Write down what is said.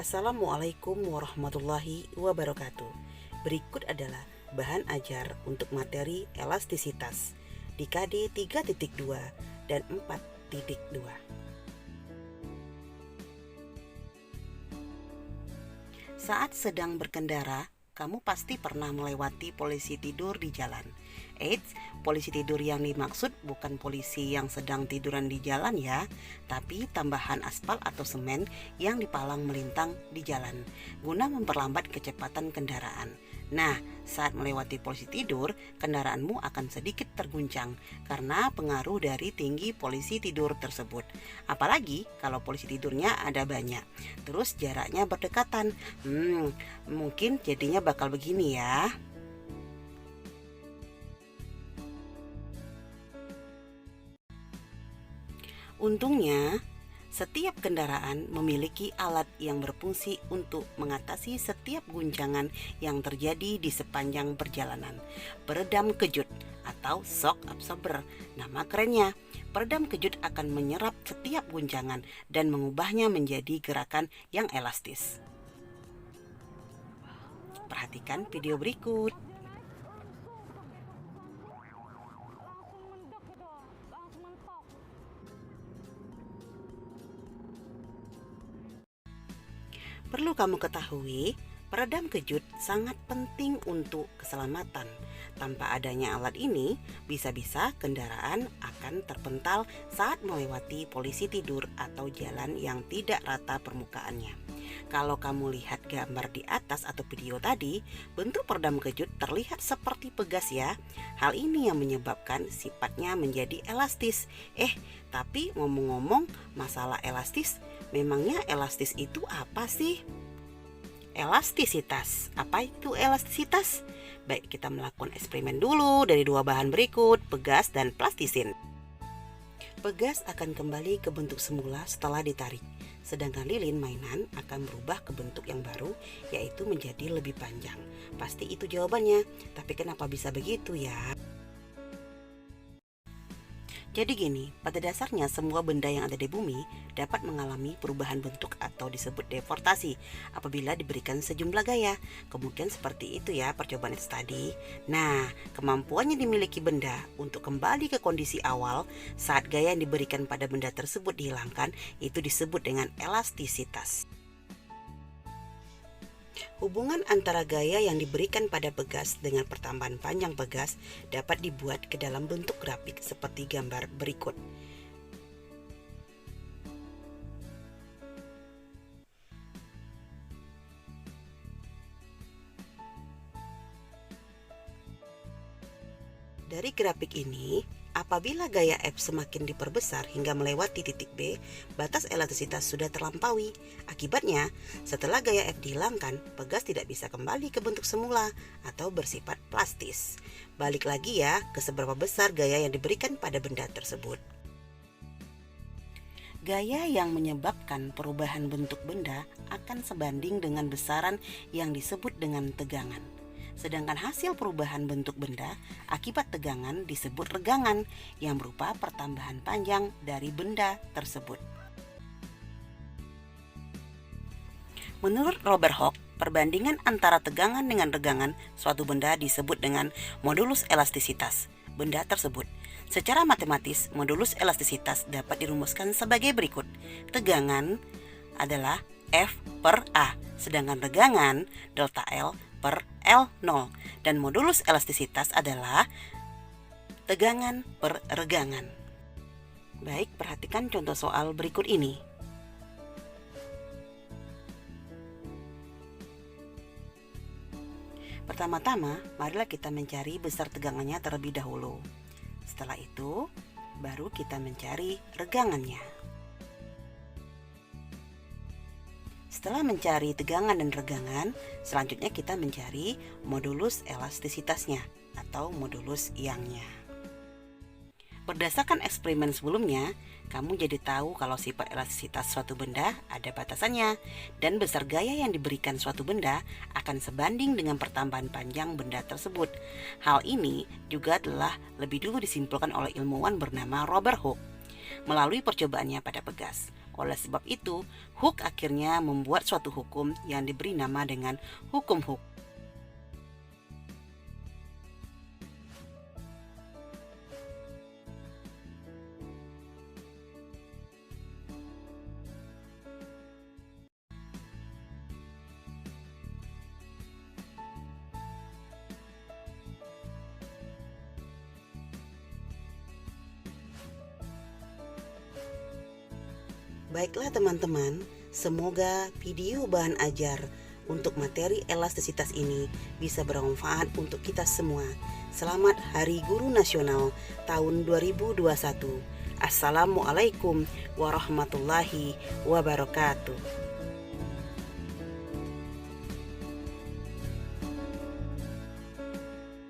Assalamualaikum warahmatullahi wabarakatuh. Berikut adalah bahan ajar untuk materi elastisitas di KD 3.2 dan 4.2. Saat sedang berkendara, kamu pasti pernah melewati polisi tidur di jalan. Eits, polisi tidur yang dimaksud bukan polisi yang sedang tiduran di jalan ya, tapi tambahan aspal atau semen yang dipalang melintang di jalan guna memperlambat kecepatan kendaraan. Nah, saat melewati polisi tidur, kendaraanmu akan sedikit terguncang karena pengaruh dari tinggi polisi tidur tersebut. Apalagi kalau polisi tidurnya ada banyak, terus jaraknya berdekatan. Mungkin jadinya bakal begini ya. Untungnya, setiap kendaraan memiliki alat yang berfungsi untuk mengatasi setiap guncangan yang terjadi di sepanjang perjalanan. Peredam kejut atau shock absorber, nama kerennya. Peredam kejut akan menyerap setiap guncangan dan mengubahnya menjadi gerakan yang elastis. Perhatikan video berikut. Perlu kamu ketahui, peredam kejut sangat penting untuk keselamatan. Tanpa adanya alat ini, bisa-bisa kendaraan akan terpental saat melewati polisi tidur atau jalan yang tidak rata permukaannya. Kalau kamu lihat gambar di atas atau video tadi, bentuk peredam kejut terlihat seperti pegas ya. Hal ini yang menyebabkan sifatnya menjadi elastis. Tapi ngomong-ngomong masalah elastis, memangnya elastis itu apa sih? Elastisitas. Apa itu elastisitas? Baik, kita melakukan eksperimen dulu dari dua bahan berikut, pegas dan plastisin. Pegas akan kembali ke bentuk semula setelah ditarik, sedangkan lilin mainan akan berubah ke bentuk yang baru, yaitu menjadi lebih panjang. Pasti itu jawabannya, tapi kenapa bisa begitu ya? Jadi gini, pada dasarnya semua benda yang ada di bumi dapat mengalami perubahan bentuk atau disebut deformasi apabila diberikan sejumlah gaya. Kemudian seperti itu ya percobaan itu tadi. Nah, kemampuannya dimiliki benda untuk kembali ke kondisi awal saat gaya yang diberikan pada benda tersebut dihilangkan, itu disebut dengan elastisitas. Hubungan antara gaya yang diberikan pada pegas dengan pertambahan panjang pegas dapat dibuat ke dalam bentuk grafik seperti gambar berikut. Dari grafik ini, apabila gaya F semakin diperbesar hingga melewati titik B, batas elastisitas sudah terlampaui. Akibatnya, setelah gaya F dihilangkan, pegas tidak bisa kembali ke bentuk semula atau bersifat plastis. Balik lagi ya ke seberapa besar gaya yang diberikan pada benda tersebut. Gaya yang menyebabkan perubahan bentuk benda akan sebanding dengan besaran yang disebut dengan tegangan. Sedangkan hasil perubahan bentuk benda akibat tegangan disebut regangan yang berupa pertambahan panjang dari benda tersebut. Menurut Robert Hooke, perbandingan antara tegangan dengan regangan suatu benda disebut dengan modulus elastisitas benda tersebut. Secara matematis, modulus elastisitas dapat dirumuskan sebagai berikut. Tegangan adalah F per A, sedangkan regangan delta L per L0, dan modulus elastisitas adalah tegangan per regangan. Baik, perhatikan contoh soal berikut ini. Pertama-tama, marilah kita mencari besar tegangannya terlebih dahulu. Setelah itu, baru kita mencari regangannya. Setelah mencari tegangan dan regangan, selanjutnya kita mencari modulus elastisitasnya atau modulus Young-nya. Berdasarkan eksperimen sebelumnya, kamu jadi tahu kalau sifat elastisitas suatu benda ada batasannya dan besar gaya yang diberikan suatu benda akan sebanding dengan pertambahan panjang benda tersebut. Hal ini juga telah lebih dulu disimpulkan oleh ilmuwan bernama Robert Hooke melalui percobaannya pada pegas. Oleh sebab itu, Hooke akhirnya membuat suatu hukum yang diberi nama dengan hukum Hooke. Baiklah teman-teman, semoga video bahan ajar untuk materi elastisitas ini bisa bermanfaat untuk kita semua. Selamat Hari Guru Nasional tahun 2021. Assalamualaikum warahmatullahi wabarakatuh.